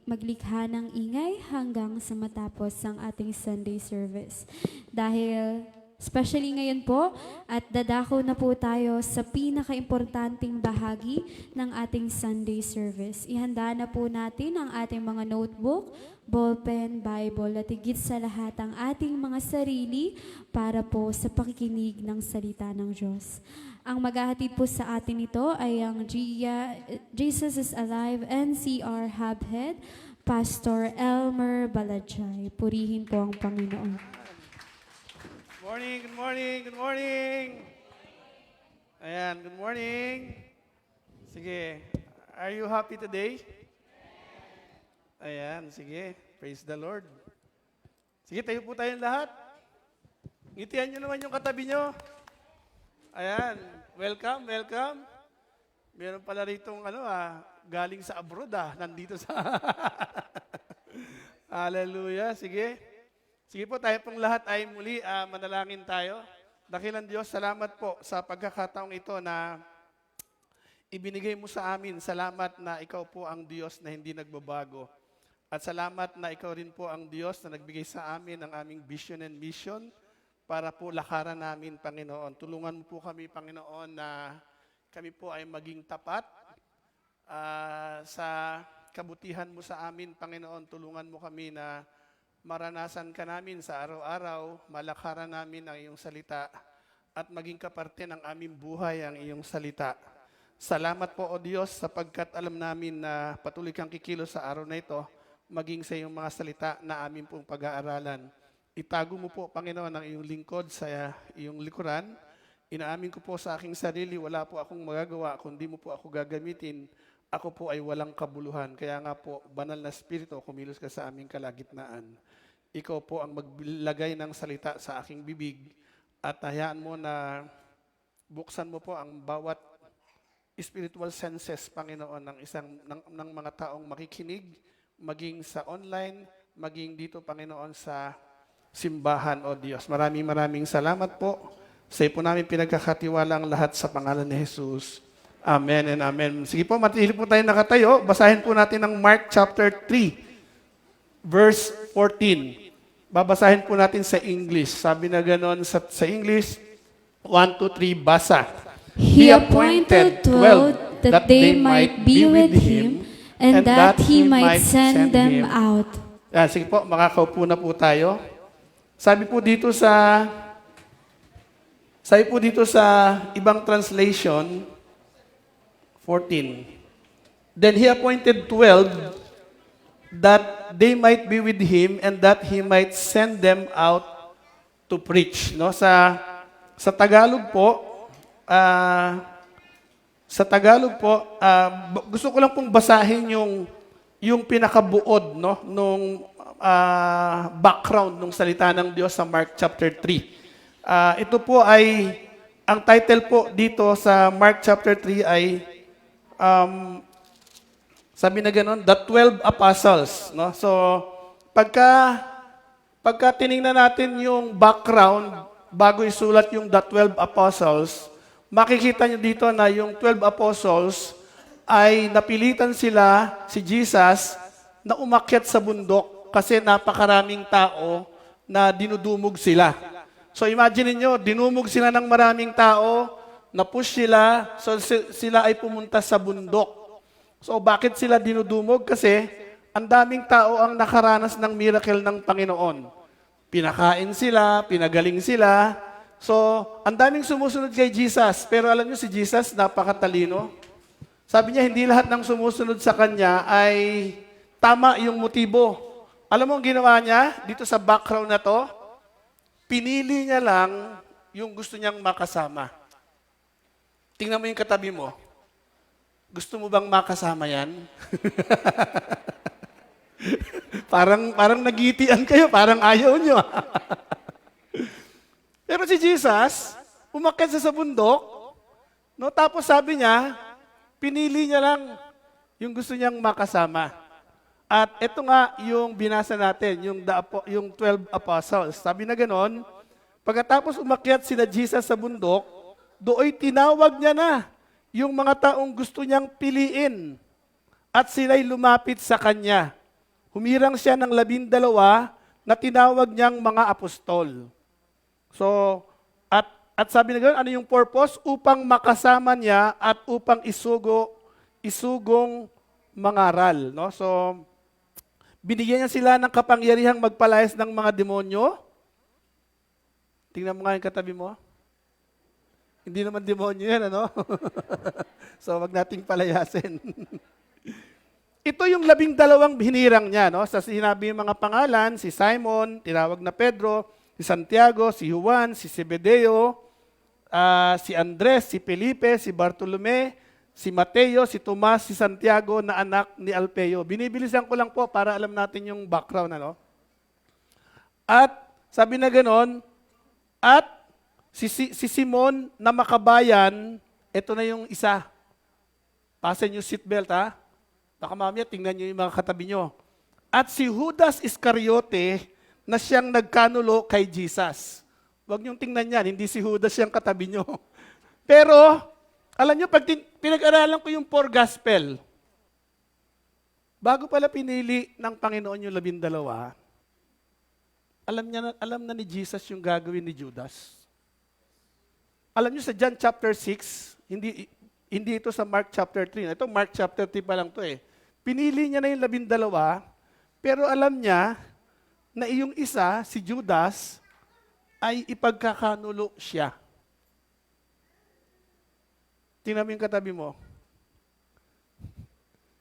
maglikha ng ingay hanggang sa matapos ang ating Sunday service. Dahil especially ngayon po at dadako na po tayo sa pinaka-importanting bahagi ng ating Sunday service. Ihanda na po natin ang ating mga notebook, ballpen, Bible at higit sa lahat ang ating mga sarili para po sa pakikinig ng salita ng Diyos. Ang maghahatid po sa atin ito ay ang Jesus is Alive NCR Hubhead, Pastor Elmer Balajay. Purihin po ang Panginoon. Good morning, good morning, good morning. Ayan, good morning. Sige, are you happy today? Ayan, sige, praise the Lord. Sige, tayo po tayong lahat. Ngitian nyo naman yung katabi nyo. Ayan, welcome, welcome. Meron pala rito galing sa abroad nandito sa... Hallelujah, sige. Sige po, tayo pong lahat ay muli manalangin tayo. Dakilang Diyos, salamat po sa pagkakataong ito na ibinigay mo sa amin. Salamat na ikaw po ang Diyos na hindi nagbabago. At salamat na ikaw rin po ang Diyos na nagbigay sa amin ng aming vision and mission para po lakaran namin, Panginoon. Tulungan mo po kami, Panginoon, na kami po ay maging tapat sa kabutihan mo sa amin, Panginoon. Tulungan mo kami na maranasan ka namin sa araw-araw, malakaran namin ang iyong salita at maging kaparte ng aming buhay ang iyong salita. Salamat po, O Diyos, sapagkat alam namin na patuloy kang kikilos sa araw na ito, maging sa iyong mga salita na amin pong pag-aaralan. Itago mo po, Panginoon, ang iyong lingkod sa iyong likuran. Inaamin ko po sa aking sarili, wala po akong magagawa, kundi mo po ako gagamitin. Ako po ay walang kabuluhan. Kaya nga po, banal na Espiritu, kumilos ka sa aming kalagitnaan. Ikaw po ang maglagay ng salita sa aking bibig at hayaan mo na buksan mo po ang bawat spiritual senses, Panginoon, ng mga taong makikinig, maging sa online, maging dito, Panginoon, sa simbahan, O Diyos. Maraming salamat po. Sa iyo po namin pinagkakatiwala ang lahat sa pangalan ni Jesus. Amen and amen. Sige po, matili po tayo nakatayo. Basahin po natin ang Mark chapter 3, verse 14. Babasahin po natin sa English. Sabi na gano'n sa English, 1, 2, 3, basa. He appointed 12 that they might be with him and that he might send them out. Sige po, makakaupo na po tayo. Sabi po dito sa ibang translation, 14. Then he appointed 12 that they might be with him and that he might send them out to preach. No, sa Tagalog po, gusto ko lang pong basahin yung pinakabuod, no, nung background ng salita ng Diyos sa Mark chapter 3. Ito po ay, ang title po dito sa Mark chapter 3 ay, sabi na gano'n, The 12 Apostles. No? So, pagka tinignan natin yung background, bago isulat yung The 12 Apostles, makikita nyo dito na yung 12 Apostles ay napilitan si Jesus, na umakyat sa bundok kasi napakaraming tao na dinudumog sila. So imagine niyo, dinumog sila ng maraming tao, na-push sila, so sila ay pumunta sa bundok. So bakit sila dinudumog? Kasi ang daming tao ang nakaranas ng miracle ng Panginoon. Pinakain sila, pinagaling sila. So ang daming sumusunod kay Jesus. Pero alam niyo si Jesus, napakatalino. Sabi niya, hindi lahat ng sumusunod sa Kanya ay tama yung motibo. Alam mo ang ginawa niya dito sa background na to? Pinili niya lang yung gusto niyang makasama. Tingnan mo yung katabi mo. Gusto mo bang makasama yan? parang nagitian kayo, parang ayaw niyo. Pero si Jesus, umakyat sa bundok, no, tapos sabi niya, pinili niya lang yung gusto niyang makasama. At ito nga yung binasa natin, yung 12 apostles. Sabi na ganon, pagkatapos umakyat sila Jesus sa bundok, doon tinawag niya na yung mga taong gusto niyang piliin at sila'y lumapit sa kanya. Humirang siya ng 12 na tinawag niyang mga apostol. So, at sabi na ganoon, ano yung purpose? Upang makasama niya at upang isugong mangaral. No? So, binigyan niya sila ng kapangyarihang magpalayas ng mga demonyo. Tingnan mo nga yung katabi mo. Hindi naman demonyo yan, ano? So, wag nating palayasin. Ito yung 12 hinirang niya, no? Sa sinabi yung mga pangalan, si Simon, tinawag na Pedro, si Santiago, si Juan, si Zebedeo, si Andres, si Felipe, si Bartolome, si Mateo, si Tomas, si Santiago na anak ni Alpeo. Binibilisan ko lang po para alam natin yung background, ano? At sabi na ganon, at si Simon na makabayan, ito na yung isa. Pasen yung seatbelt, ha? Baka mamaya tingnan nyo yung mga katabi nyo. At si Judas Iscariote na siyang nagkanulo kay Jesus. Huwag niyong tingnan yan, hindi si Judas yung katabi nyo. Pero, alam nyo, pag pinag-aralan ko yung 4 gospel, bago pala pinili ng Panginoon yung 12, alam na ni Jesus yung gagawin ni Judas. Alam nyo sa John chapter 6, hindi ito sa Mark chapter 3. Ito Mark chapter 3 pa lang to eh. Pinili niya na yung 12, pero alam niya na yung isa, si Judas, ay ipagkakanulo siya. Tingnan mo yung katabi mo.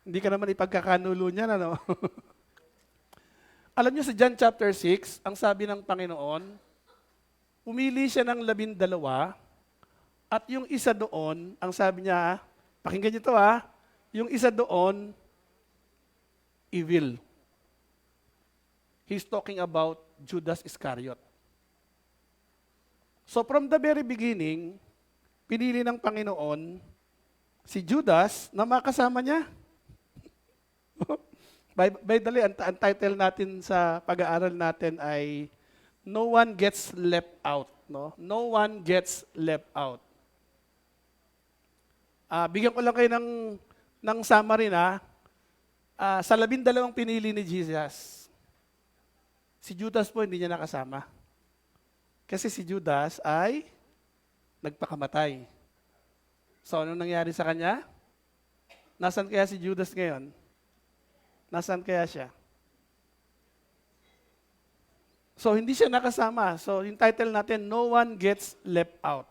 Hindi ka naman ipagkakanulo niya, ano? Alam niyo sa John chapter 6, ang sabi ng Panginoon, pumili siya ng 12, at yung isa doon, ang sabi niya, pakinggan niyo to ha, yung isa doon, evil. He's talking about Judas Iscariot. So from the very beginning, pinili ng Panginoon si Judas na makasama niya. By the way, ang title natin sa pag-aaral natin ay No One Gets Left Out. No? No one gets left out. Bigyan ko lang kayo ng summary na sa 12 pinili ni Jesus, si Judas po hindi niya nakasama. Kasi si Judas ay nagpakamatay. So, anong nangyari sa kanya? Nasaan kaya si Judas ngayon? Nasaan kaya siya? So, hindi siya nakasama. So, yung title natin, No One Gets Left Out.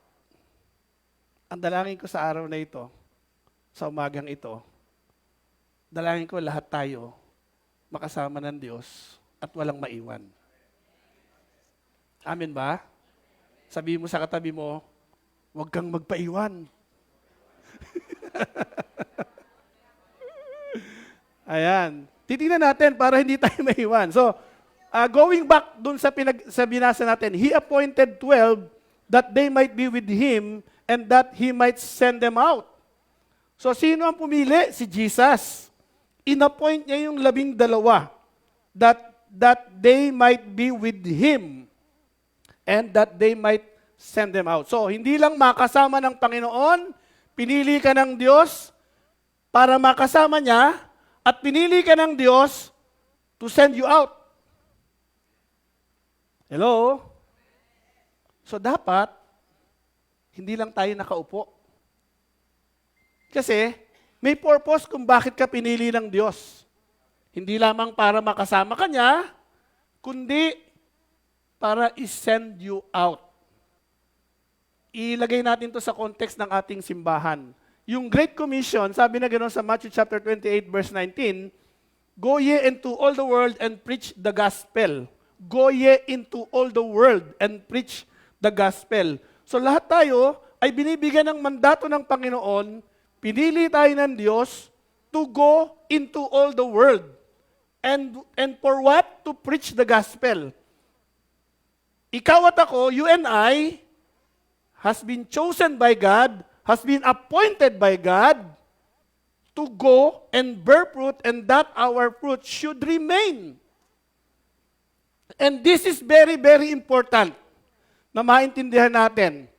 Ang dalangin ko sa araw na ito, sa umagang ito, dalangin ko lahat tayo makasama ng Diyos at walang maiwan. Amen ba? Sabihin mo sa katabi mo, huwag kang magpaiwan. Ayan. Titingnan natin para hindi tayo maiwan. So, going back dun sa binasa natin, He appointed 12 that they might be with Him and that He might send them out. So, sino ang pumili? Si Jesus. In-appoint niya yung 12 that they might be with Him and that they might send them out. So, hindi lang makasama ng Panginoon, pinili ka ng Diyos para makasama niya, at pinili ka ng Diyos to send you out. Hello? So, dapat, hindi lang tayo nakaupo. Kasi, may purpose kung bakit ka pinili ng Diyos. Hindi lamang para makasama ka niya, kundi para i-send you out. Ilagay natin to sa context ng ating simbahan. Yung Great Commission, sabi na gano'n sa Matthew chapter 28, verse 19, Go ye into all the world and preach the gospel. Go ye into all the world and preach the gospel. So lahat tayo ay binibigyan ng mandato ng Panginoon, pinili tayo ng Diyos to go into all the world. And for what? To preach the gospel. Ikaw at ako, you and I, has been chosen by God, has been appointed by God to go and bear fruit, and that our fruit should remain. And this is very, very important na maintindihan natin.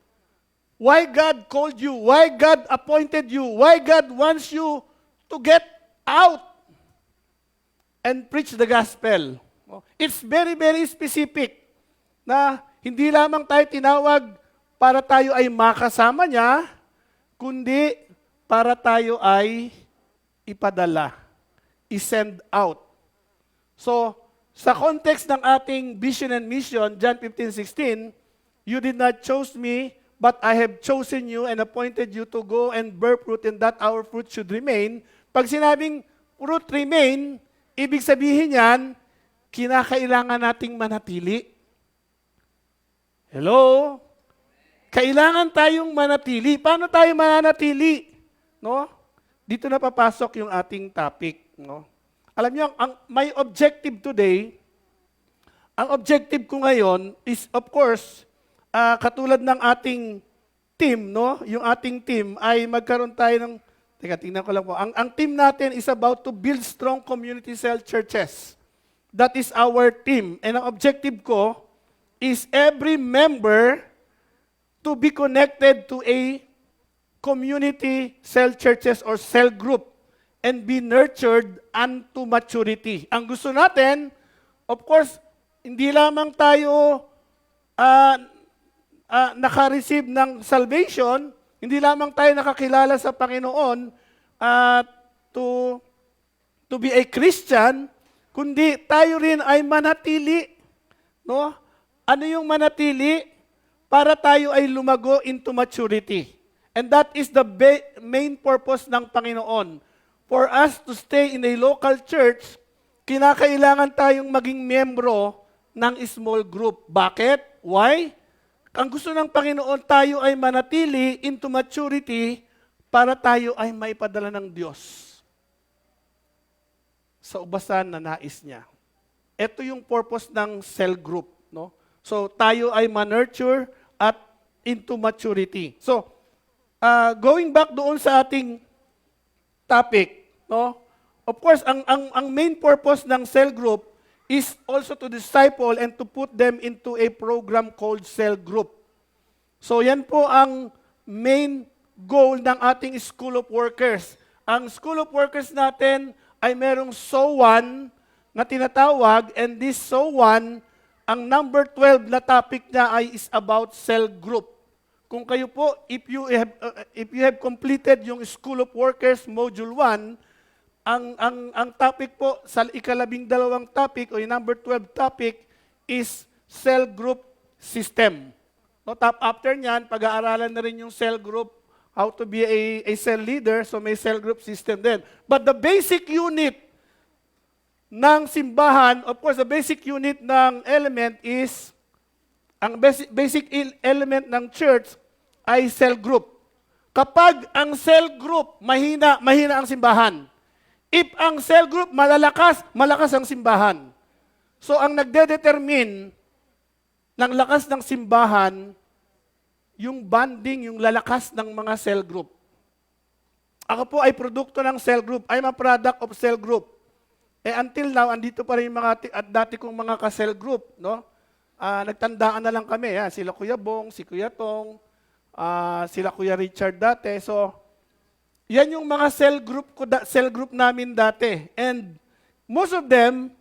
Why God called you, why God appointed you, why God wants you to get out and preach the gospel. It's very, very specific na hindi lamang tayo tinawag para tayo ay makasama niya, kundi para tayo ay ipadala, i-send out. So, sa context ng ating vision and mission, John 15:16, you did not choose me, but I have chosen you and appointed you to go and bear fruit and that our fruit should remain. Pag sinabing fruit remain, ibig sabihin yan, kinakailangan nating manatili. Hello? Kailangan tayong manatili. Paano tayo mananatili? No? Dito na papasok yung ating topic. No? Alam niyo, my objective today, ang objective ko ngayon is, of course, katulad ng ating team, no? Yung ating team ay magkaroon tayo ng, teka, tingnan ko lang po. Ang team natin is about to build strong community cell churches. That is our team. And ang objective ko is every member to be connected to a community cell churches or cell group and be nurtured unto maturity. Ang gusto natin, of course, hindi lamang tayo naka-receive ng salvation, hindi lamang tayo nakakilala sa Panginoon to be a Christian, kundi tayo rin ay manatili. No? Ano yung manatili? Para tayo ay lumago into maturity. And that is the main purpose ng Panginoon. For us to stay in a local church, kinakailangan tayong maging membro ng small group. Bakit? Why? Ang gusto ng Panginoon, tayo ay manatili into maturity para tayo ay maipadala ng Diyos sa ubasan na nais niya. Ito yung purpose ng cell group. No? So, tayo ay ma-nurture at into maturity. So, going back doon sa ating topic, no? Of course, ang main purpose ng cell group is also to disciple and to put them into a program called cell group. So yan po ang main goal ng ating School of Workers. Ang School of Workers natin ay merong SO1 na tinatawag, and this SO1, ang number 12 na topic niya ay is about cell group. Kung kayo po, if you have completed yung School of Workers Module 1, ang topic po sa ika-12 topic o yung number 12 topic is cell group system. No, after nyan, pag-aaralan na rin yung cell group, how to be a cell leader, so may cell group system din. But the basic unit ng simbahan, of course, the basic unit ng element is, ang basic element ng church ay cell group. Kapag ang cell group mahina ang simbahan. If ang cell group malalakas, malakas ang simbahan. So ang nagde-determine ng lakas ng simbahan, yung bonding, yung lalakas ng mga cell group. Ako po ay produkto ng cell group. I'm a product of cell group. Until now, andito pa rin yung mga dati kong mga ka-cell group. No? Nagtandaan na lang kami. Sila Kuya Bong, si Kuya Tong, sila Kuya Richard dati. So, yan yung mga cell group namin dati. And most of them,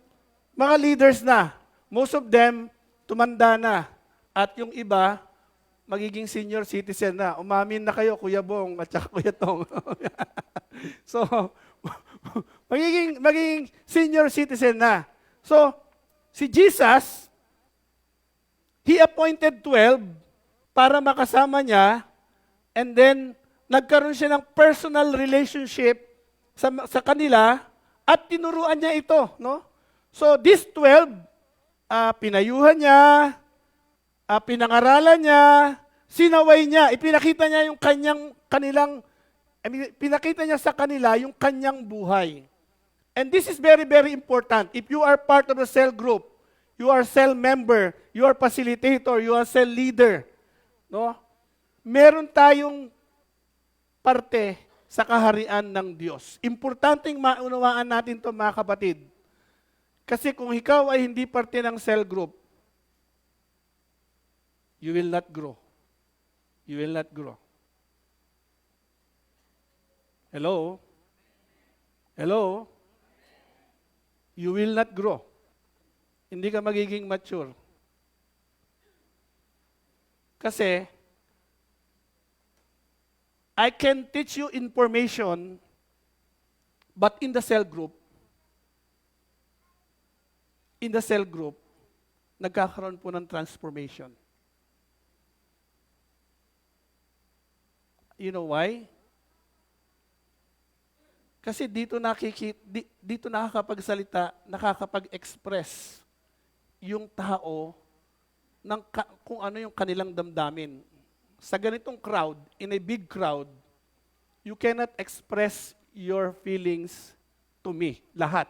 mga leaders na. Most of them, tumanda na. At yung iba, magiging senior citizen na. Umamin na kayo, Kuya Bong at saka Kuya Tong. So, magiging senior citizen na. So, si Jesus, He appointed 12 para makasama niya, and then nagkaroon siya ng personal relationship sa kanila at tinuruan niya ito. No? So, this 12, pinayuhan niya, pinangaralan niya, sinaway niya, ipinakita niya yung pinakita niya sa kanila yung kanyang buhay. And this is very, very important. If you are part of the cell group, you are cell member, you are facilitator, you are cell leader, no? Meron tayong parte sa kaharian ng Diyos. Importanteng maunawaan natin ito, mga kapatid. Kasi kung ikaw ay hindi parte ng cell group, you will not grow. You will not grow. Hello? Hello? You will not grow. Hindi ka magiging mature. Kasi, I can teach you information, but in the cell group, nagkakaroon po ng transformation. You know why? Kasi dito nakakapagsalita, nakakapag-express yung tao ng kung ano yung kanilang damdamin. Sa ganitong crowd, in a big crowd, you cannot express your feelings to me, lahat.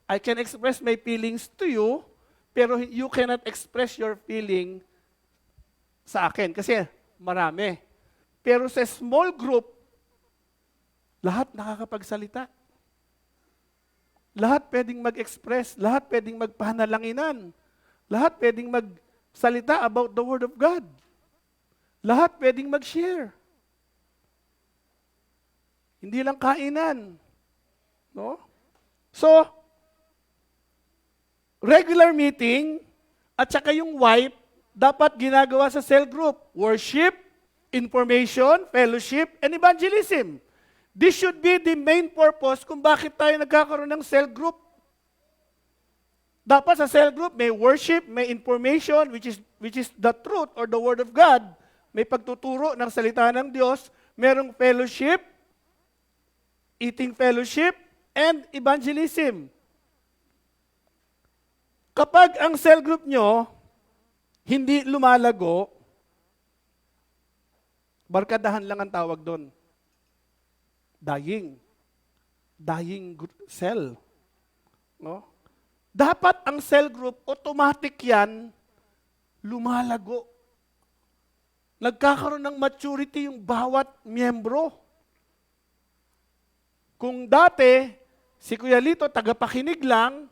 I can express my feelings to you, pero you cannot express your feeling sa akin kasi marami. Pero sa small group, lahat nakakapagsalita. Lahat pwedeng mag-express, lahat pwedeng magpahanalanginan, lahat pwedeng magsalita about the Word of God. Lahat pwedeng mag-share. Hindi lang kainan. No? So, regular meeting at saka yung wipe dapat ginagawa sa cell group. Worship, information, fellowship, and evangelism. This should be the main purpose kung bakit tayo nagkakaroon ng cell group. Dapat sa cell group may worship, may information, which is the truth or the Word of God. May pagtuturo ng salita ng Diyos, merong fellowship, eating fellowship, and evangelism. Kapag ang cell group nyo hindi lumalago, barkadahan lang ang tawag doon. Dying. Dying cell. No? Dapat ang cell group, automatic yan, lumalago. Nagkakaroon ng maturity yung bawat miyembro. Kung dati, si Kuya Lito, tagapakinig lang,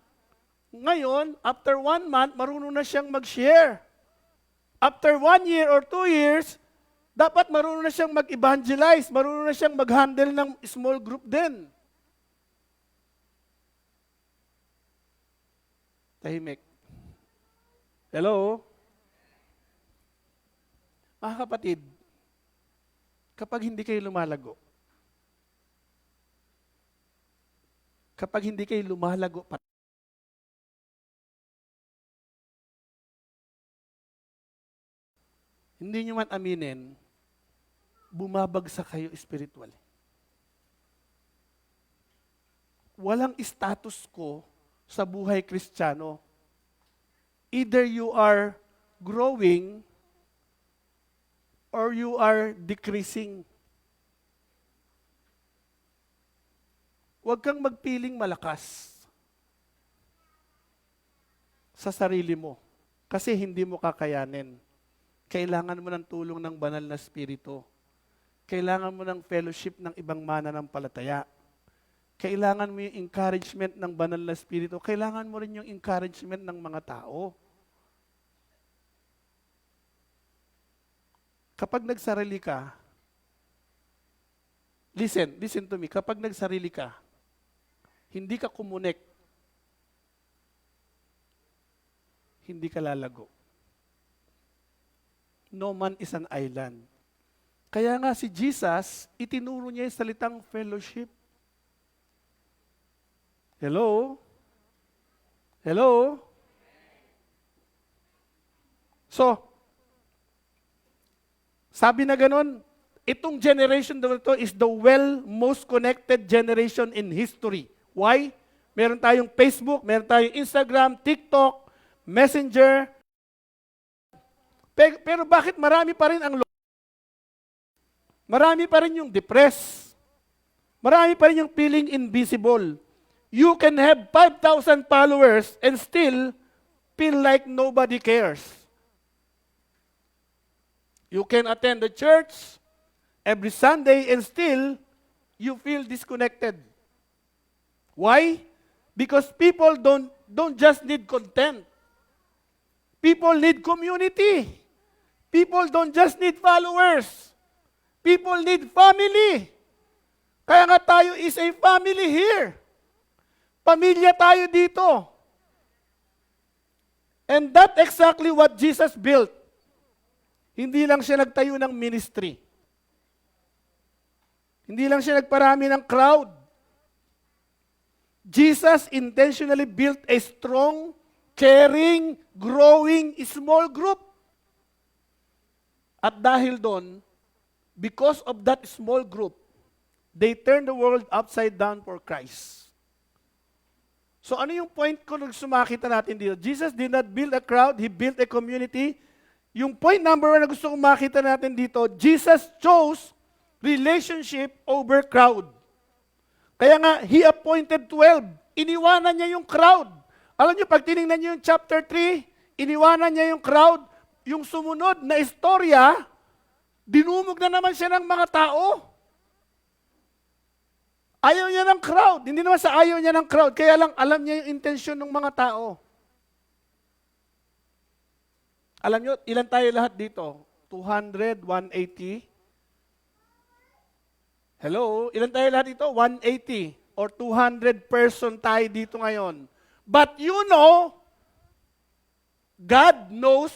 ngayon, after 1 month, marunong na siyang mag-share. After 1 year or 2 years, dapat marunong na siyang mag-evangelize, marunong na siyang mag-handle ng small group din. Tahimik. Hello? Mga kapatid, kapag hindi kayo lumalago, hindi nyo man aminin, bumabagsak kayo spiritually. Walang status quo sa buhay Kristiyano. Either you are growing or you are decreasing. Huwag kang magpiling malakas sa sarili mo kasi hindi mo kakayanin. Kailangan mo ng tulong ng banal na spirito. Kailangan mo ng fellowship ng ibang mananampalataya. Kailangan mo yung encouragement ng banal na spirito. Kailangan mo rin yung encouragement ng mga tao. Kapag nagsarili ka, listen to me, kapag nagsarili ka, hindi ka kumunik, hindi ka lalago. No man is an island. Kaya nga si Jesus, itinuro niya yung salitang fellowship. Hello? Hello? So, sabi na ganun, itong generation na ito is the most connected generation in history. Why? Meron tayong Facebook, meron tayong Instagram, TikTok, Messenger. Pero bakit marami pa rin ang marami pa rin yung depressed. Marami pa rin yung feeling invisible. You can have 5,000 followers and still feel like nobody cares. You can attend the church every Sunday and still you feel disconnected. Why? Because people don't just need content. People need community. People don't just need followers. People need family. Kaya nga tayo is a family here. Pamilya tayo dito. And that exactly what Jesus built. Hindi lang siya nagtayo ng ministry. Hindi lang siya nagparami ng crowd. Jesus intentionally built a strong, caring, growing, small group. At dahil doon, because of that small group, they turned the world upside down for Christ. So ano yung point ko nung sumakita natin dito? Jesus did not build a crowd, He built a community. Yung point number 1 na gusto kong makita natin dito, Jesus chose relationship over crowd. Kaya nga, He appointed 12. Iniwanan niya yung crowd. Alam niyo, pag tinignan niyo yung chapter 3, iniwanan niya yung crowd. Yung sumunod na istorya, dinumog na naman siya ng mga tao. Ayaw niya ng crowd. Hindi naman sa ayaw niya ng crowd. Kaya lang alam niya yung intensyon ng mga tao. Alam niyo, ilan tayo lahat dito? 200, 180? Hello? Ilan tayo lahat dito? 180 or 200 person tayo dito ngayon. But you know, God knows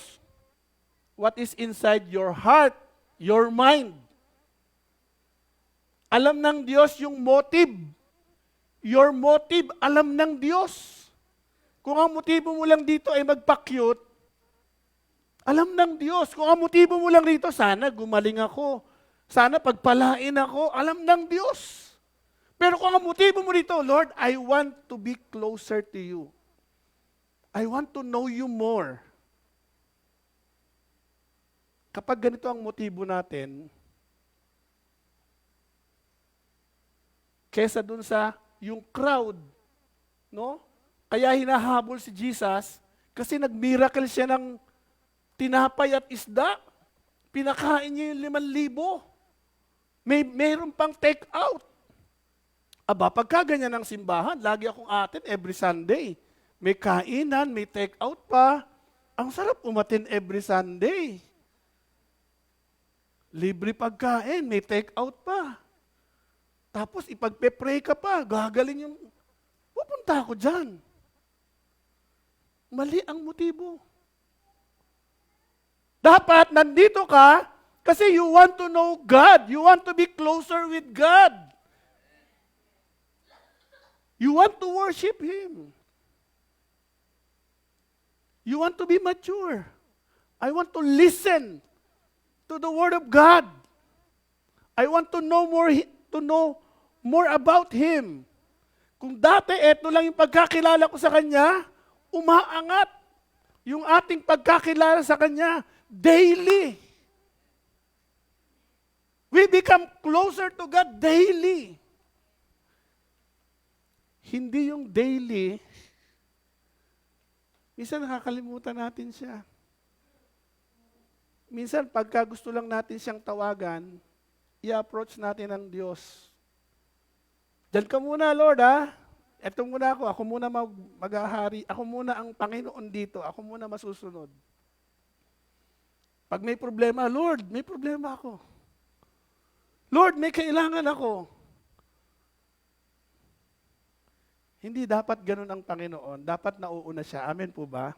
what is inside your heart, your mind. Alam ng Diyos yung motive. Your motive, alam ng Diyos. Kung ang motibo mo lang dito ay magpa-cute, alam ng Diyos. Kung ang motibo mo lang dito, sana gumaling ako. Sana pagpalain ako. Alam ng Diyos. Pero kung ang motibo mo dito, Lord, I want to be closer to you. I want to know you more. Kapag ganito ang motibo natin, kesa dun sa yung crowd, no? Kaya hinahabol si Jesus kasi nag-miracle siya ng tinapay at isda. Pinakain niya yung 5,000. Mayroon pang take out. Aba, pagka ganyan ng simbahan, lagi akong atin every Sunday. May kainan, may take out pa. Ang sarap umatin every Sunday. Libre pagkain, may take out pa. Tapos ipagpe-pray ka pa, gagaling yung, pupunta ako dyan. Mali ang motibo. Dapat nandito ka kasi you want to know God. You want to be closer with God. You want to worship Him. You want to be mature. I want to listen to the Word of God. I want to know more about Him. Kung dati, eto lang yung pagkakilala ko sa Kanya, umaangat yung ating pagkakilala sa Kanya daily. We become closer to God daily. Hindi yung daily, minsan nakakalimutan natin siya. Minsan, pagka gusto lang natin siyang tawagan, i-approach natin ang Diyos. Diyan ka muna, Lord, ha? Eto muna ako muna mag-ahari, ako muna ang Panginoon dito, ako muna masusunod. Pag may problema, Lord, may problema ako. Lord, may kailangan ako. Hindi dapat ganun ang Panginoon, dapat nauuna siya. Amen po ba?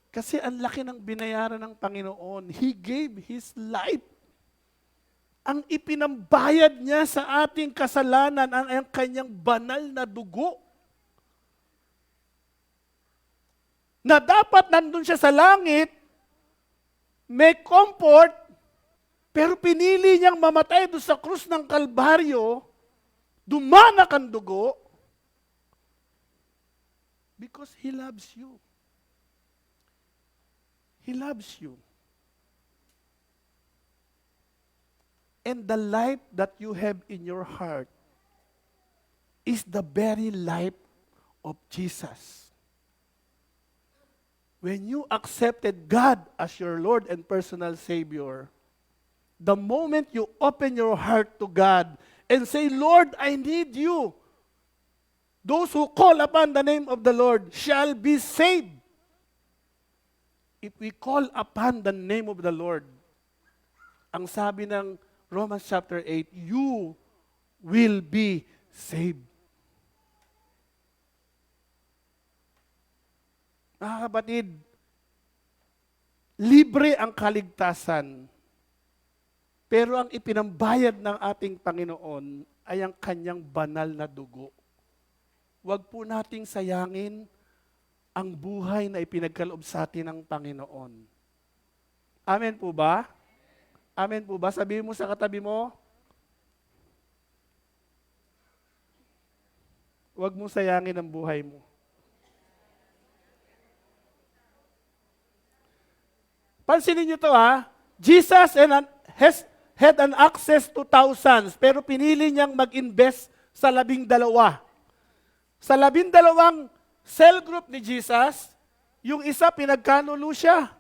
Kasi ang laki ng binayaran ng Panginoon. He gave His life. Ang ipinambayad niya sa ating kasalanan ang kanyang banal na dugo. Na dapat nandun siya sa langit, may comfort, pero pinili niyang mamatay doon sa krus ng Kalbaryo, dumanak ang dugo, because He loves you. He loves you. And the life that you have in your heart is the very life of Jesus. When you accepted God as your Lord and personal Savior, the moment you open your heart to God and say, Lord, I need you, those who call upon the name of the Lord shall be saved. If we call upon the name of the Lord, ang sabi ng Romans chapter 8, you will be saved. Mga kapatid, libre ang kaligtasan, pero ang ipinambayad ng ating Panginoon ay ang kanyang banal na dugo. Huwag po nating sayangin ang buhay na ipinagkaloob sa atin ng Panginoon. Amen po ba? Amen po ba? Sabihin mo sa katabi mo, huwag mong sayangin ang buhay mo. Pansinin niyo to Jesus had an access to thousands, pero pinili niyang mag-invest sa 12. Sa 12 cell group ni Jesus, yung isa pinagkanulo siya.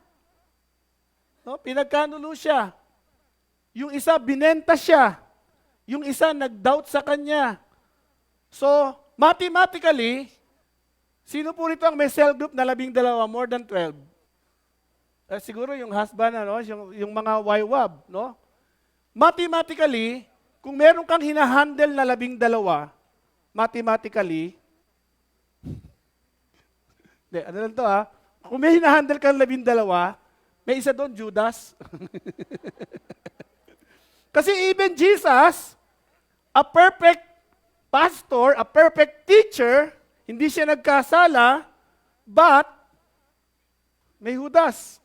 No? Pinagkanulo siya. Yung isa binenta siya. Yung isa nag-doubt sa kanya. So, mathematically, sino po rito ang may cell group na 12? More than 12. Siguro yung husband, yung mga waywab, no? Mathematically, kung meron kang hinahandle na 12, mathematically, ano lang to kung may hinahandle kang 12, may isa doon, Judas. Kasi even Jesus, a perfect pastor, a perfect teacher, hindi siya nagkasala, but may Judas.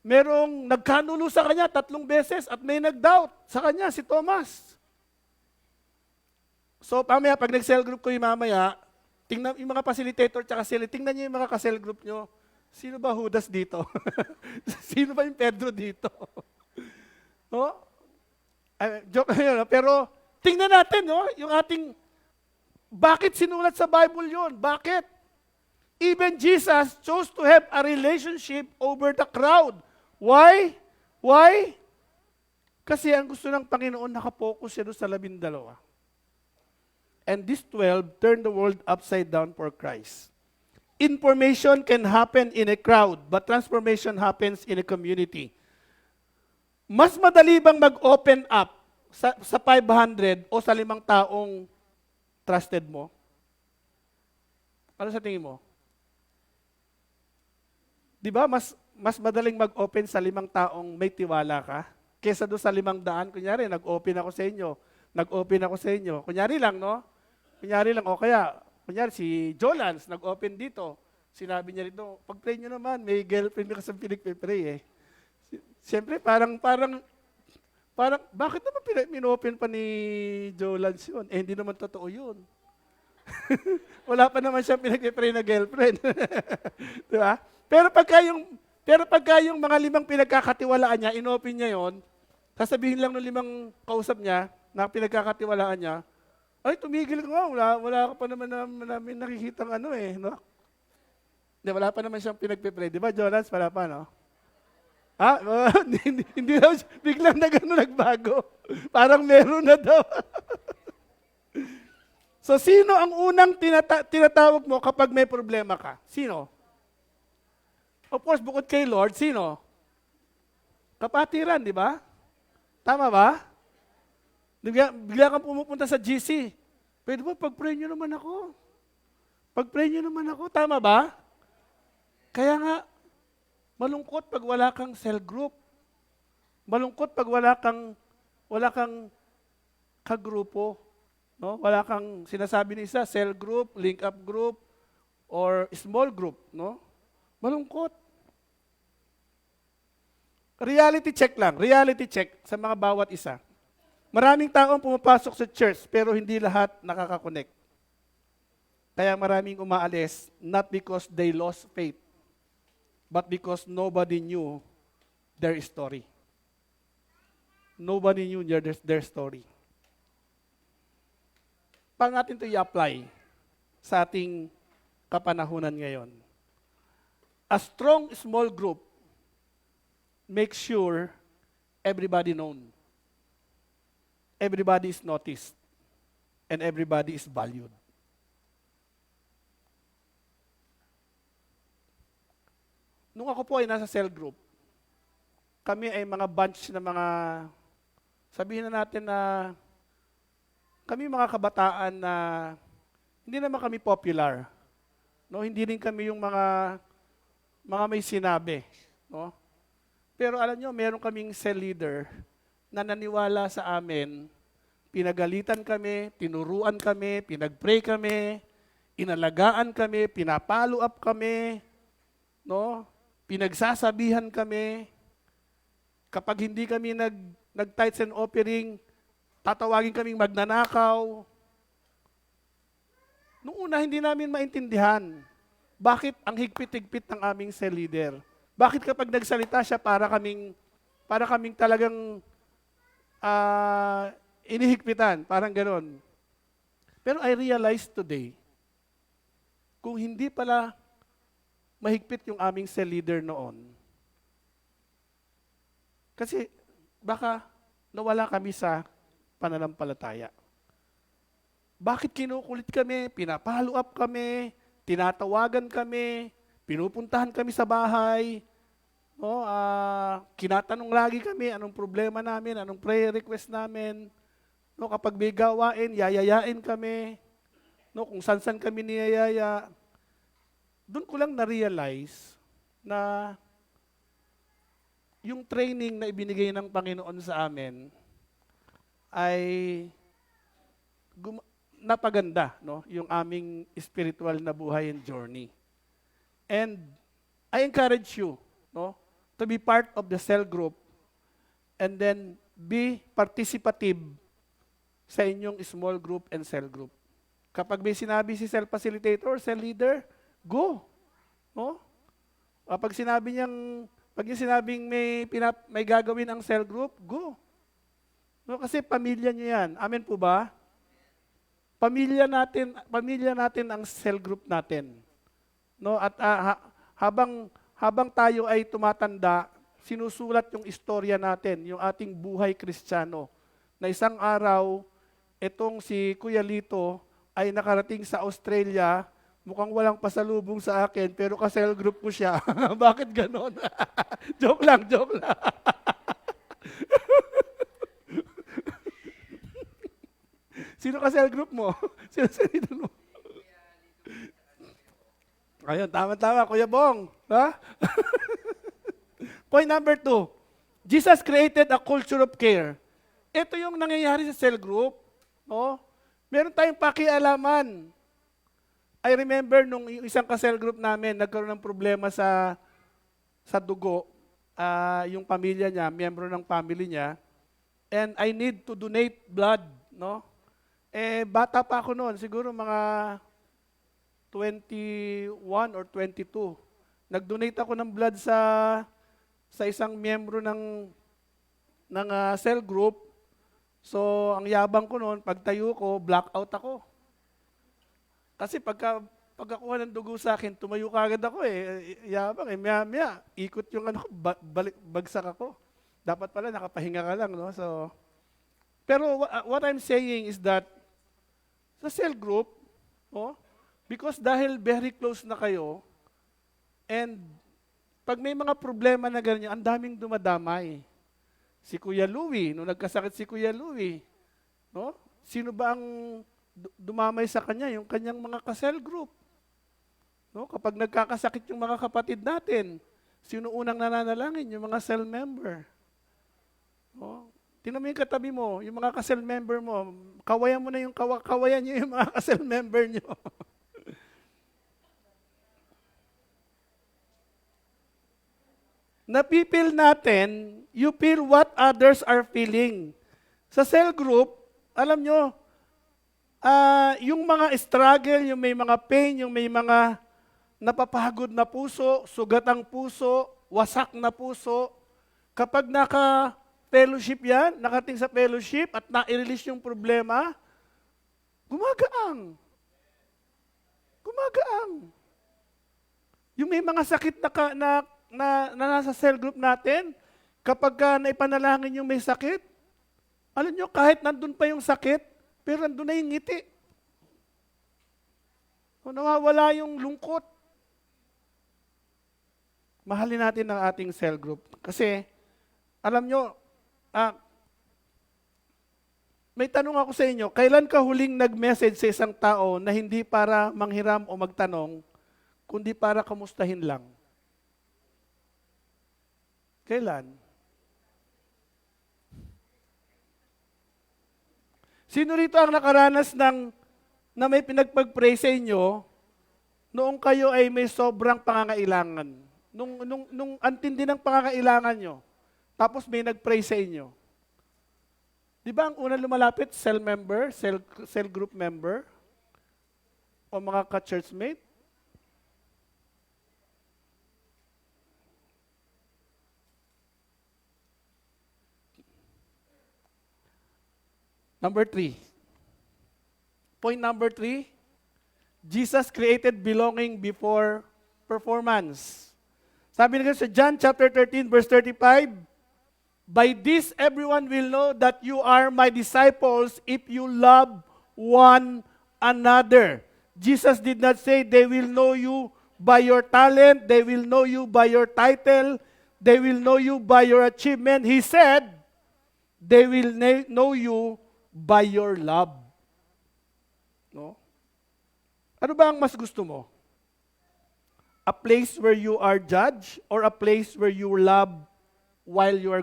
Merong nagkanulo sa kanya 3 beses at may nag-doubt sa kanya, si Thomas. So, pamaya, pag nag-cell group ko yung mamaya, tingnan yung mga facilitator tsaka sila, tingnan niyo yung mga ka-cell group nyo. Sino ba Judas dito? Sino ba yung Pedro dito? No? Joke na yun, pero tingnan natin, yung ating, bakit sinulat sa Bible yun? Bakit? Even Jesus chose to have a relationship over the crowd. Why? Why? Kasi ang gusto ng Panginoon, nakapokus siya doon sa 12. And these 12 turned the world upside down for Christ. Information can happen in a crowd, but transformation happens in a community. Mas madali bang mag-open up sa 500 o sa 5 taong trusted mo? Ano sa tingin mo? Di ba, mas madaling mag-open sa 5 taong may tiwala ka kesa doon sa 500. Kunyari, nag-open ako sa inyo. Kunyari lang, no? Kunyari si Jolans, nag-open dito. Sinabi niya rito, pag-pray nyo naman, may girlfriend ka sa pinag-pray Siyempre, parang, bakit naman min-open pa ni Jolans yun? Hindi naman totoo yun. Wala pa naman siyang pinag-pray na girlfriend. Di ba? Pero pagka yung mga 5 pinagkakatiwalaan niya, inopen niya yon, sasabihin lang ng 5 kausap niya na pinagkakatiwalaan niya, ay, tumigil ka nga, wala ka pa naman namin nakikitang no? Wala pa naman siyang pinagpe-pray. Di ba, Jonas? Wala pa, no? Hindi daw, biglang nagbago. Parang meron na daw. So, sino ang unang tinatawag mo kapag may problema ka? Sino? Of course, bukod kay Lord, sino? Kapatiran, di ba? Tama ba? Bigla kang pumupunta sa GC. Pwede ba, pag-pray nyo naman ako? Pag-pray nyo naman ako, tama ba? Kaya nga, malungkot pag wala kang cell group. Malungkot pag wala kang kagrupo. No? Wala kang sinasabi ni isa, cell group, link up group, or small group. No? Malungkot. Reality check sa mga bawat isa. Maraming taong pumapasok sa church, pero hindi lahat nakaka-connect. Kaya maraming umaalis, not because they lost faith, but because nobody knew their story. Nobody knew their story. Paano natin ito i-apply sa ating kapanahunan ngayon? A strong small group makes sure everybody known. Everybody is noticed. And everybody is valued. Nung ako po ay nasa cell group, kami ay mga bunch na mga sabihin na natin na kami mga kabataan na hindi naman kami popular. No, hindi rin kami yung mga may sinabi, no? Pero alam nyo, meron kaming cell leader na naniwala sa amin, pinagalitan kami, tinuruan kami, pinagpray kami, inalagaan kami, pinapalo up kami, no? Pinagsasabihan kami. Kapag hindi kami nag-tithes and offering, tatawagin kaming magnanakaw. Noong una, hindi namin maintindihan bakit ang higpit-higpit ng aming cell leader. Bakit kapag nagsalita siya para kaming talagang inihigpitan, parang ganon. Pero I realized today, kung hindi pala mahigpit yung aming cell leader noon, kasi baka nawala kami sa pananampalataya. Bakit kinukulit kami, pinapalo up kami, tinatawagan kami, pinupuntahan kami sa bahay, no? Kinatanong lagi kami anong problema namin, anong prayer request namin. No, kapag may gawain, yayayain kami. No, kung saan kami niyayaya. Doon ko lang na-realize na yung training na ibinigay ng Panginoon sa amin ay napaganda, no, yung aming spiritual na buhay and journey. And I encourage you, no, to be part of the cell group and then be participative sa inyong small group and cell group. Kapag may sinabi si cell facilitator, cell leader, go. No? Pag yung sinabing may gagawin ang cell group, go. No, kasi pamilya niyo yan. Amen po ba? Pamilya natin ang cell group natin. No, at habang tayo ay tumatanda, sinusulat yung istorya natin, yung ating buhay Kristiyano. Na isang araw, etong si Kuya Lito ay nakarating sa Australia, mukhang walang pasalubong sa akin, pero ka-cell group ko siya. Bakit ganon? Joke lang. Sino ka-cell group mo? Sino mo? Ayun, tama, Kuya Bong. Ha? Point number 2. Jesus created a culture of care. Ito yung nangyayari sa cell group. No? Meron tayong pakialaman. I remember nung isang ka-cell group namin, nagkaroon ng problema sa dugo. Yung pamilya niya, miyembro ng family niya. And I need to donate blood. No? Bata pa ako noon, siguro mga 21 or 22. Nag-donate ako ng blood sa isang miyembro ng cell group. So, ang yabang ko noon, pagtayo ko, blackout ako. Kasi pagkakuha ng dugo sa akin, tumayo kagad ako Yabang maya, ikot yung bagsak ako. Dapat pala nakapahinga ka lang, no? So, pero what I'm saying is that sa cell group, because dahil very close na kayo, and pag may mga problema na ganyan, ang daming dumadamay. Si Kuya Louie, nung nagkasakit si Kuya Louie, no? Sino ba ang dumamay sa kanya? Yung kanyang mga ka-cell group. No? Kapag nagkakasakit yung mga kapatid natin, sino unang nananalangin? Yung mga cell member. No? Tingnan mo yung katabi mo, yung mga ka-cell member mo, kawayan mo na kawayan nyo yung mga ka-cell member nyo. Napipil natin, you feel what others are feeling. Sa cell group, alam nyo, yung mga struggle, yung may mga pain, yung may mga napapagod na puso, sugat ang puso, wasak na puso, kapag naka-fellowship yan, nakating sa fellowship at na-release yung problema, gumagaang. Yung may mga sakit na nasa cell group natin, kapag naipanalangin yung may sakit, alam nyo, kahit nandun pa yung sakit, pero nandun na yung ngiti. O nawawala yung lungkot. Mahalin natin ang ating cell group. Kasi, alam nyo, May tanong ako sa inyo, kailan ka huling nag-message sa isang tao na hindi para manghiram o magtanong, kundi para kamustahin lang? Kailan? Sino rito ang nakaranas na may pinagpag-pray sa inyo noong kayo ay may sobrang pangangailangan? Nung antindi ng pangangailangan nyo, tapos may nag-pray sa inyo. Di ba ang unang lumalapit, cell member, cell group member, o mga ka-churchmate? Number 3. Point number 3, Jesus created belonging before performance. Sabi nga sa John chapter 13 verse 35, by this everyone will know that you are my disciples if you love one another. Jesus did not say they will know you by your talent, they will know you by your title, they will know you by your achievement. He said, they will know you by your love. No? Ano ba ang mas gusto mo? A place where you are judged or a place where you love while you are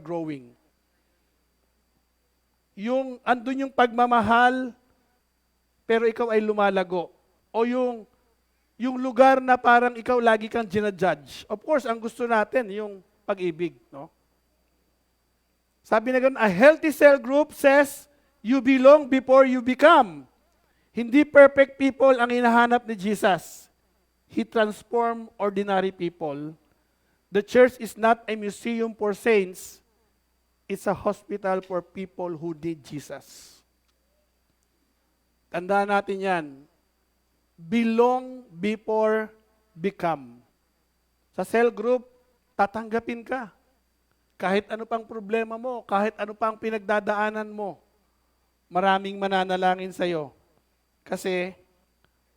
growing? Yung andun yung pagmamahal pero ikaw ay lumalago, o yung lugar na parang ikaw lagi kang ginajudge. Of course, ang gusto natin yung pag-ibig, no? Sabi na ganun, a healthy cell group says you belong before you become. Hindi perfect people ang hinahanap ni Jesus. He transformed ordinary people. The church is not a museum for saints. It's a hospital for people who need Jesus. Tandaan natin yan. Belong before become. Sa cell group, tatanggapin ka. Kahit ano pang problema mo, kahit ano pang pinagdadaanan mo, maraming mananalangin sa'yo. Kasi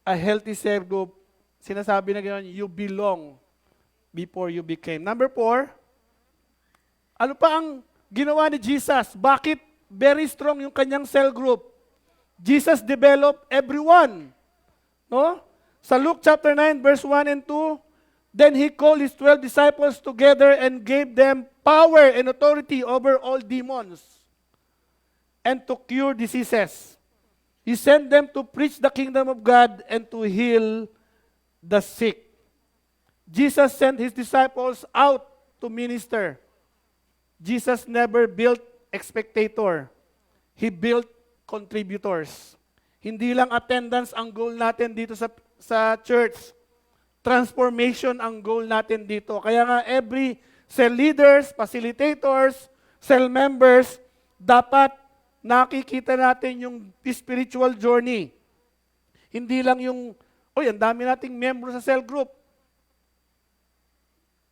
a healthy cell group, sinasabi na gano'n, you belong before you became. Number 4, ano pa ang ginawa ni Jesus? Bakit very strong yung kanyang cell group? Jesus developed everyone. No? Sa Luke chapter 9, verse 1 and 2, then He called His 12 disciples together and gave them power and authority over all demons and to cure diseases. He sent them to preach the kingdom of God and to heal the sick. Jesus sent His disciples out to minister. Jesus never built spectator. He built contributors. Hindi lang attendance ang goal natin dito sa church. Transformation ang goal natin dito. Kaya nga every cell leaders, facilitators, cell members, dapat nakikita natin yung spiritual journey. Hindi lang yung, ang dami nating miyembro sa cell group.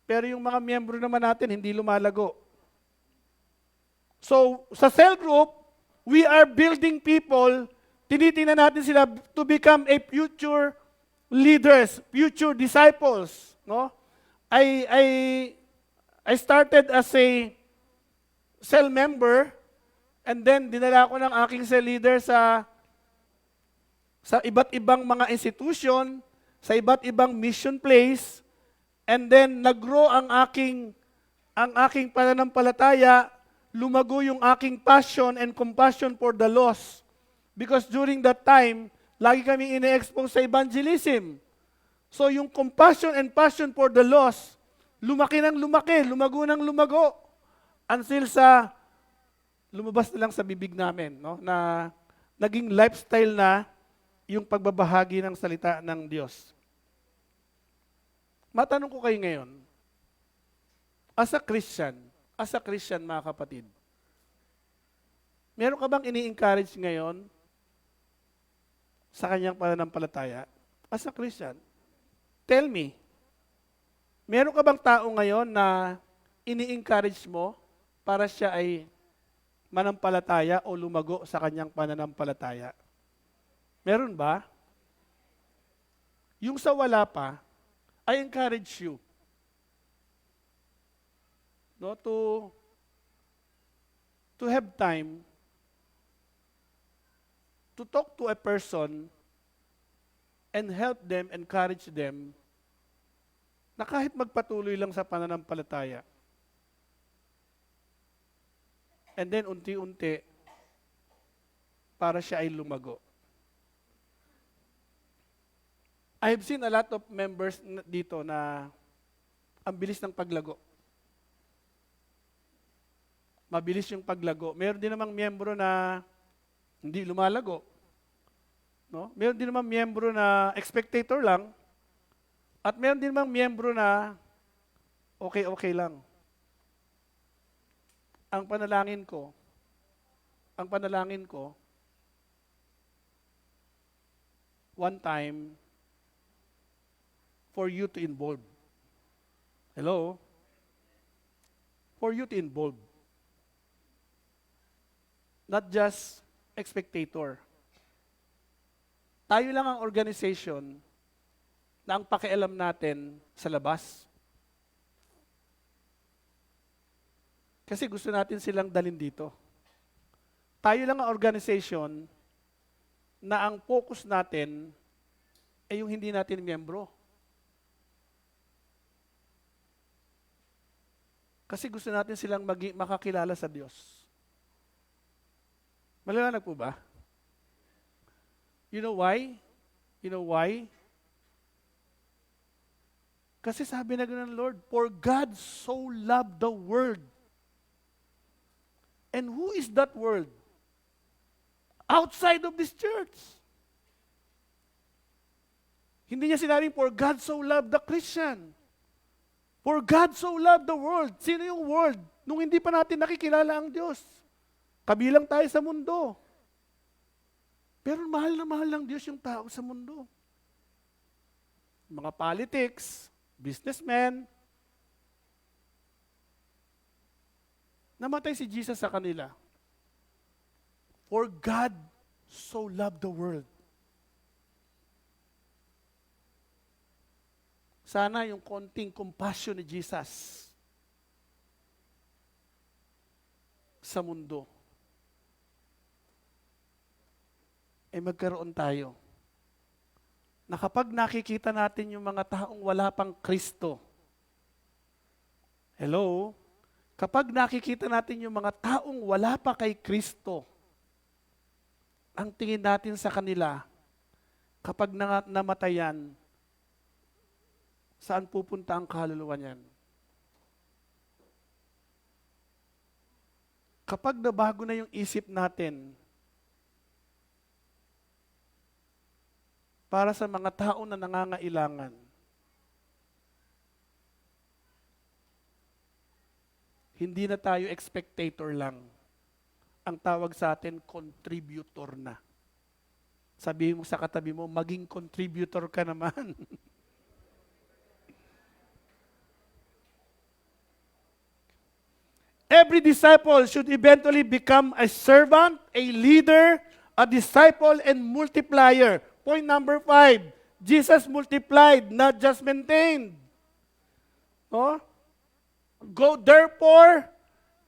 Pero yung mga miyembro naman natin, hindi lumalago. So, sa cell group, we are building people, tinitingnan natin sila to become a future leaders, future disciples. No? I started as a cell member, and then dinala ko ng aking cell leader sa iba't ibang mga institution, sa iba't ibang mission place, and then nag-grow ang aking pananampalataya, lumago yung aking passion and compassion for the lost. Because during that time, lagi kami ine-expose sa evangelism. So yung compassion and passion for the lost, lumaki ng lumaki, lumago ng lumago, until lumabas na lang sa bibig namin, no? Na naging lifestyle na yung pagbabahagi ng salita ng Diyos. Matanong ko kayo ngayon, as a Christian mga kapatid, meron ka bang ini-encourage ngayon sa kanyang pananampalataya? As a Christian, tell me, meron ka bang tao ngayon na ini-encourage mo para siya ay manampalataya o lumago sa kanyang pananampalataya? Meron ba? Yung sa wala pa, I encourage you, no, to have time to talk to a person and help them, encourage them, na kahit magpatuloy lang sa pananampalataya. And then unti-unti, para siya ay lumago. I have seen a lot of members dito na ang bilis ng paglago. Mabilis yung paglago. Meron din namang miyembro na hindi lumalago. No? Meron din namang miyembro na spectator lang. At meron din namang miyembro na okay lang. Ang panalangin ko, one time, for you to involve. Hello? For you to involve. Not just spectator. Tayo lang ang organization na ang pakialam natin sa labas. Kasi gusto natin silang dalhin dito. Tayo lang ang organization na ang focus natin ay yung hindi natin miyembro. Kasi gusto natin silang makakilala sa Diyos. Maliwanag po ba? You know why? You know why? Kasi sabi na gano'n ng Lord, for God so loved the world. And who is that world? Outside of this church. Hindi niya sinabing, for God so loved the Christian. For God so loved the world. Sino yung world? Nung hindi pa natin nakikilala ang Diyos. Kabilang tayo sa mundo. Pero mahal na mahal ng Diyos yung tao sa mundo. Mga politics, businessmen. Namatay si Jesus sa kanila. For God so loved the world. Sana yung konting compassion ni Jesus sa mundo ay magkaroon tayo na kapag nakikita natin yung mga taong wala pang Kristo, hello? Kapag nakikita natin yung mga taong wala pa kay Kristo, ang tingin natin sa kanila, kapag namatayan, saan pupunta ang kaluluwa niyan? Kapag nabago na yung isip natin para sa mga tao na nangangailangan, hindi na tayo spectator lang. Ang tawag sa atin, contributor na. Sabihin mo sa katabi mo, maging contributor ka naman. Every disciple should eventually become a servant, a leader, a disciple, and multiplier. Point number 5, Jesus multiplied, not just maintained. No? Go therefore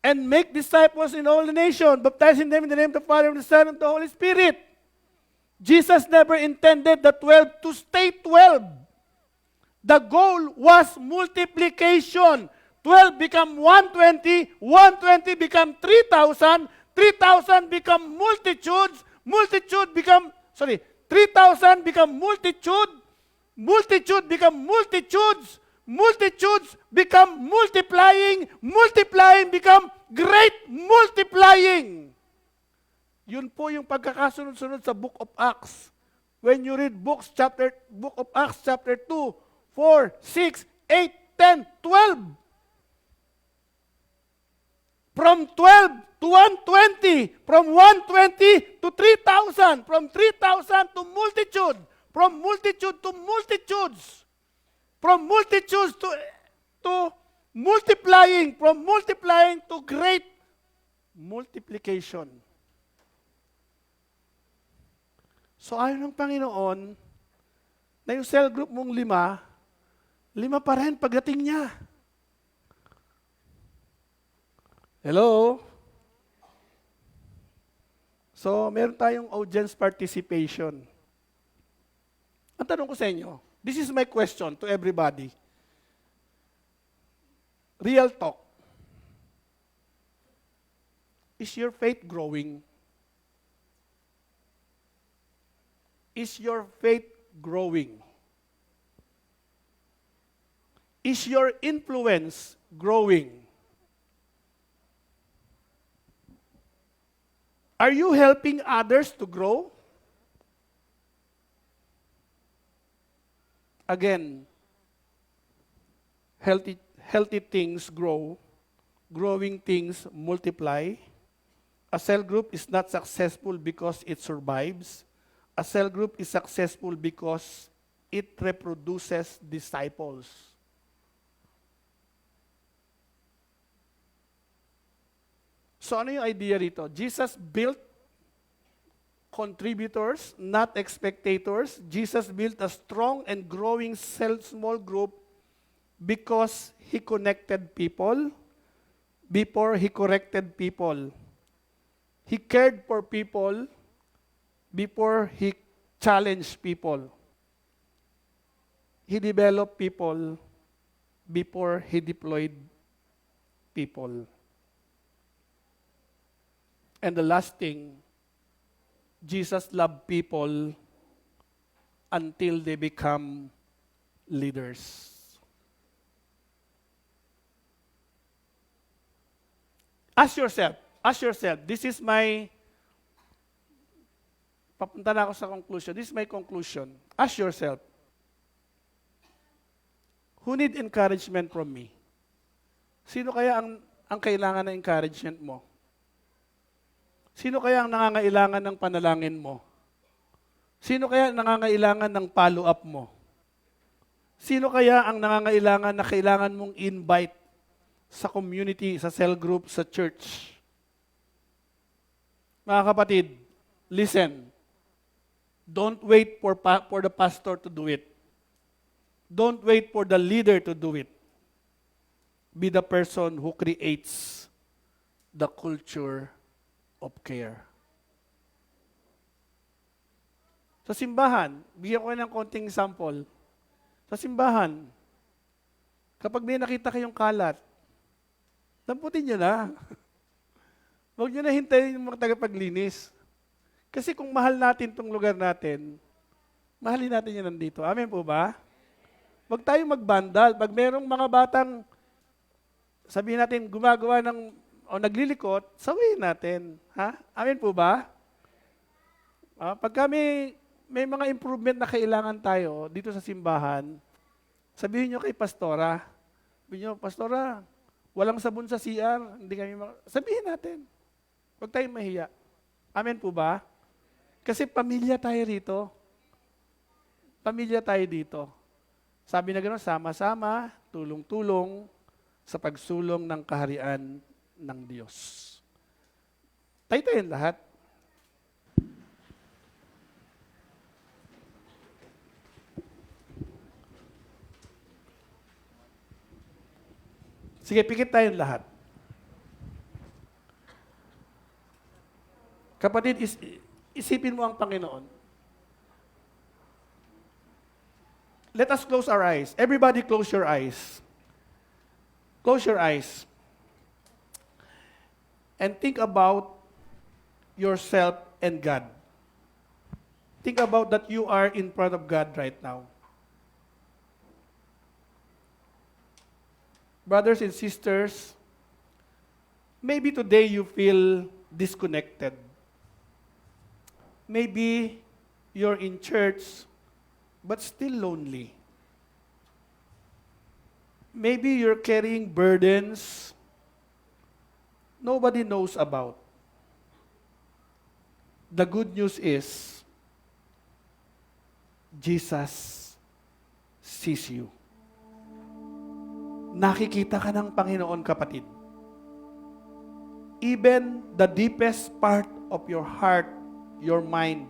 and make disciples in all the nation, baptizing them in the name of the Father, and the Son, and the Holy Spirit. Jesus never intended the 12 to stay 12. The goal was multiplication. 12 become 120, 120 become 3,000, 3,000 become multitudes, 3,000 become multitude, multitude become multitudes, multitudes become multiplying, multiplying become great multiplying. Yun po yung pagkakasunod-sunod sa Book of Acts. When you read Book of Acts chapter 2, 4, 6, 8, 10, 12. From 12 to 120, from 120 to 3,000, from 3,000 to multitude, from multitude to multitudes, from multitudes to multiplying, from multiplying to great multiplication. So ayon ng Panginoon, na yung cell group mong 5 pa rin pagdating niya. Hello? So, meron tayong audience participation. Ang tanong ko sa inyo, this is my question to everybody. Real talk. Is your faith growing? Is your faith growing? Is your influence growing? Are you helping others to grow? Again, healthy things grow, growing things multiply. A cell group is not successful because it survives. A cell group is successful because it reproduces disciples. So ano yung idea rito? Jesus built contributors, not spectators. Jesus built a strong and growing small group because He connected people before He corrected people. He cared for people before He challenged people. He developed people before He deployed people. And the last thing, Jesus loved people until they become leaders. Ask yourself, this is my, papunta na ako sa conclusion, this is my conclusion. Ask yourself, who need encouragement from me? Sino kaya ang kailangan ng encouragement mo? Sino kaya ang nangangailangan ng panalangin mo? Sino kaya ang nangangailangan ng follow-up mo? Sino kaya ang nangangailangan na kailangan mong invite sa community, sa cell group, sa church? Mga kapatid, listen. Don't wait for the pastor to do it. Don't wait for the leader to do it. Be the person who creates the culture of care. Sa simbahan, bigyan ko ng konting example. Sa simbahan, kapag may nakita kayong kalat, lamputin nyo na. Huwag nyo na hintayin yung mga tagapaglinis. Kasi kung mahal natin itong lugar natin, mahalin natin yan nandito. Amen po ba? Huwag tayong magbandal. Pag merong mga batang, sabihin natin, gumagawa ng o naglilikot, sawihin natin. Ha? Amen po ba? Pag may mga improvement na kailangan tayo dito sa simbahan, sabihin nyo kay Pastora, sabihin nyo, Pastora, walang sabon sa CR, hindi kami sabihin natin. Huwag tayong mahiya. Amen po ba? Kasi pamilya tayo rito. Pamilya tayo dito. Sabi na gano'n, sama-sama, tulong-tulong sa pagsulong ng kaharian ng Diyos. Tayo lahat. Sige, pikit tayong lahat. Kapatid, isipin mo ang Panginoon. Let us close our eyes. Everybody close your eyes. Close your eyes. And think about yourself and God. Think about that you are in front of God right now. Brothers and sisters, maybe today you feel disconnected. Maybe you're in church, but still lonely. Maybe you're carrying burdens nobody knows about. The good news is, Jesus sees you. Nakikita ka ng Panginoon, kapatid. Even the deepest part of your heart, your mind,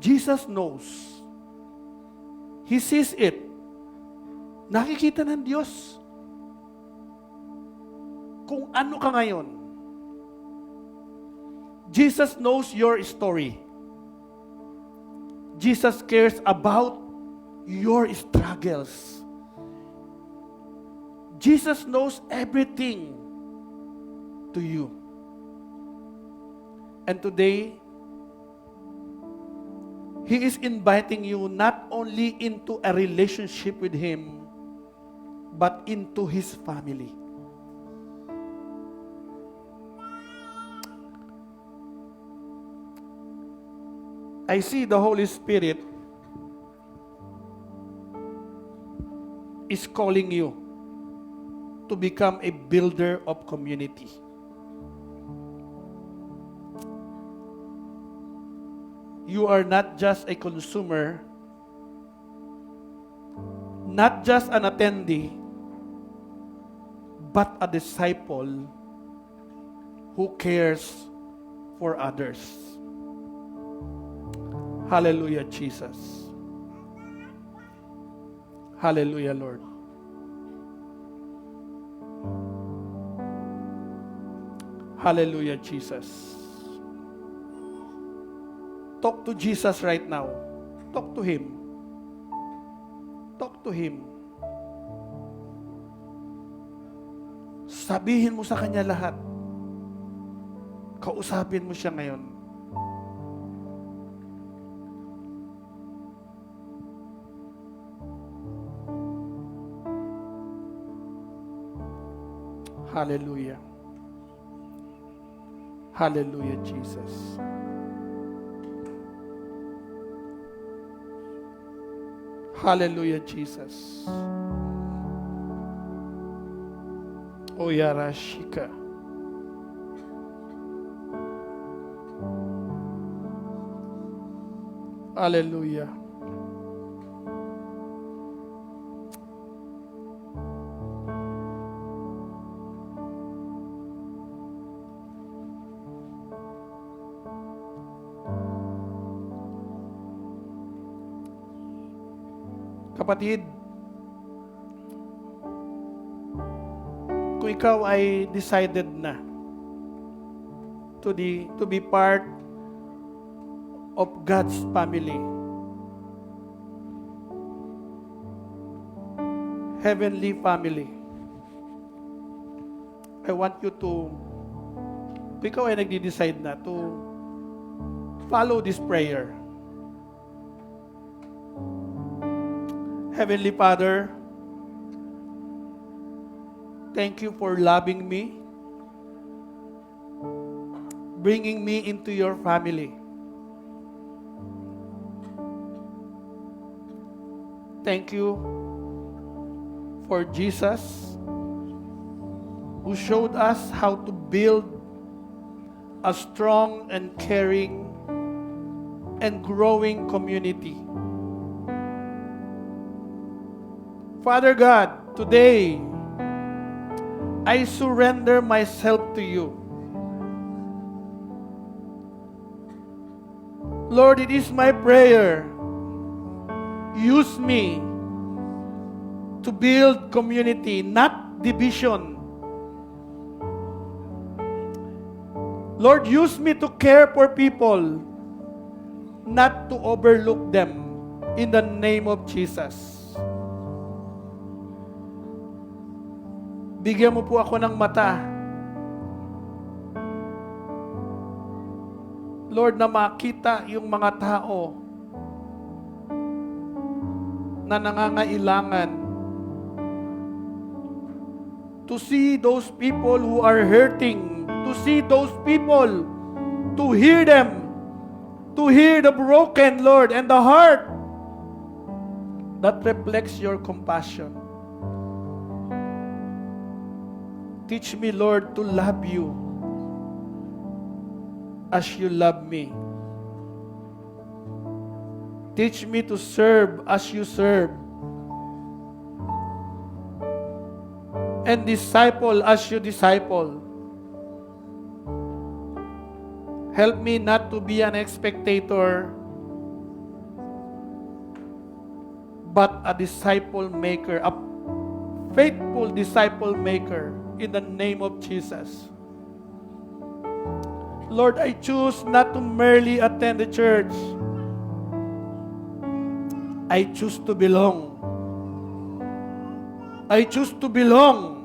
Jesus knows. He sees it. Nakikita ng Diyos. Kung ano ka ngayon, Jesus knows your story. Jesus cares about your struggles. Jesus knows everything to you. And today, He is inviting you not only into a relationship with Him, but into His family. I see the Holy Spirit is calling you to become a builder of community. You are not just a consumer, not just an attendee, but a disciple who cares for others. Hallelujah, Jesus. Hallelujah, Lord. Hallelujah, Jesus. Talk to Jesus right now. Talk to Him. Talk to Him. Sabihin mo sa Kanya lahat. Kausapin mo siya ngayon. Hallelujah. Hallelujah, Jesus. Hallelujah, Jesus. O Yarashika. Hallelujah. Kapatid, kung ikaw ay decided na to be part of God's family, heavenly family, I want you to, kung ikaw ay nagdi-decide na to follow this prayer. Heavenly Father, thank you for loving me, bringing me into your family. Thank you for Jesus, who showed us how to build a strong and caring and growing community. Father God, today, I surrender myself to you. Lord, it is my prayer. Use me to build community, not division. Lord, use me to care for people, not to overlook them, in the name of Jesus. Bigyan mo po ako ng mata, Lord, na makita yung mga tao na nangangailangan. To see those people who are hurting, to see those people, to hear them, to hear the broken, Lord, and the heart that reflects your compassion. Teach me, Lord, to love you as you love me. Teach me to serve as you serve. And disciple as you disciple. Help me not to be an spectator, but a disciple maker, a faithful disciple maker. In the name of Jesus. Lord, I choose not to merely attend the church. I choose to belong. I choose to belong.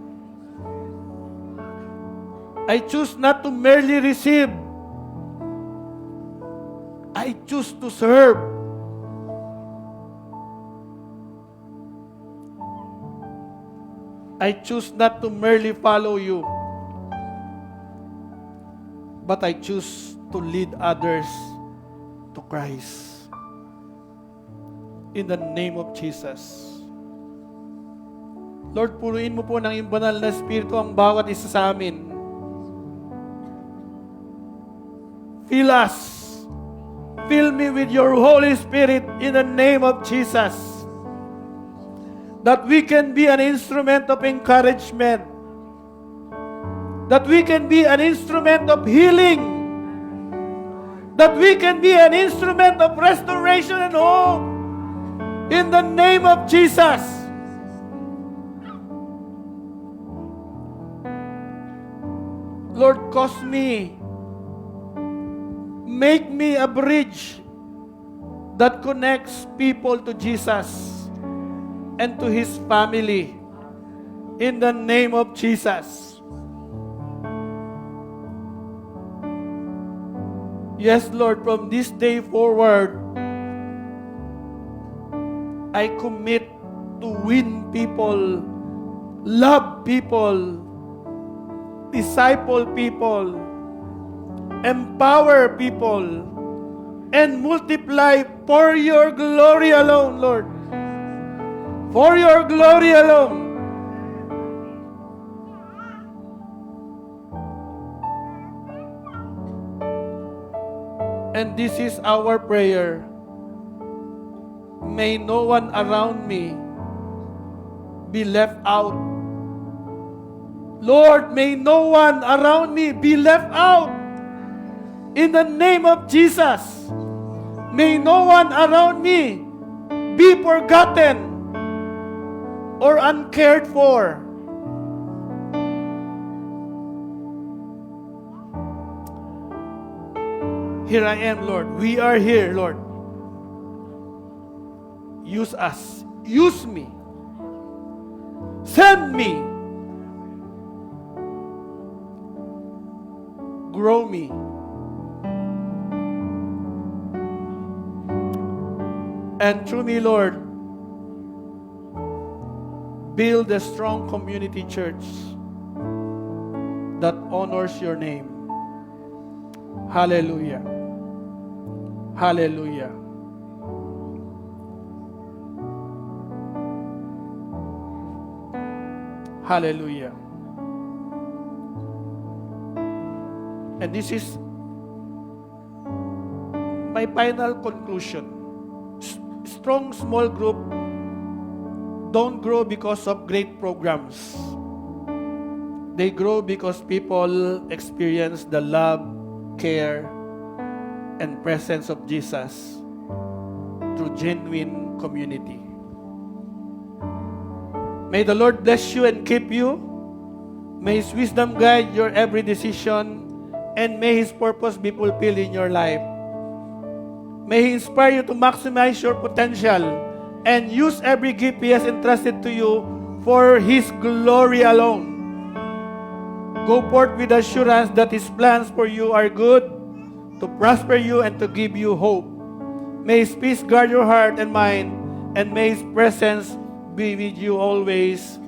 I choose not to merely receive. I choose to serve. I choose not to merely follow you, but I choose to lead others to Christ. In the name of Jesus. Lord, punuin mo po ng iyong banal na Espiritu ang bawat isa sa amin. Fill us. Fill me with your Holy Spirit in the name of Jesus. That we can be an instrument of encouragement. That we can be an instrument of healing. That we can be an instrument of restoration and hope. In the name of Jesus. Lord, cause me, make me a bridge that connects people to Jesus and to His family. In the name of Jesus. Yes, Lord, from this day forward, I commit to win people, love people, disciple people, empower people, and multiply for your glory alone, Lord. For your glory alone. And this is our prayer. May no one around me be left out. Lord, may no one around me be left out. In the name of Jesus. May no one around me be forgotten or uncared for. Here I am, Lord. We are here, Lord. Use us. Use me. Send me. Grow me. And through me, Lord, build a strong community church that honors your name. Hallelujah. Hallelujah. Hallelujah. And this is my final conclusion. Strong small group don't grow because of great programs. They grow because people experience the love, care, and presence of Jesus through genuine community. May the Lord bless you and keep you. May His wisdom guide your every decision, and may His purpose be fulfilled in your life. May He inspire you to maximize your potential and use every gift He has entrusted to you for His glory alone. Go forth with assurance that His plans for you are good, to prosper you and to give you hope. May His peace guard your heart and mind, and may His presence be with you always.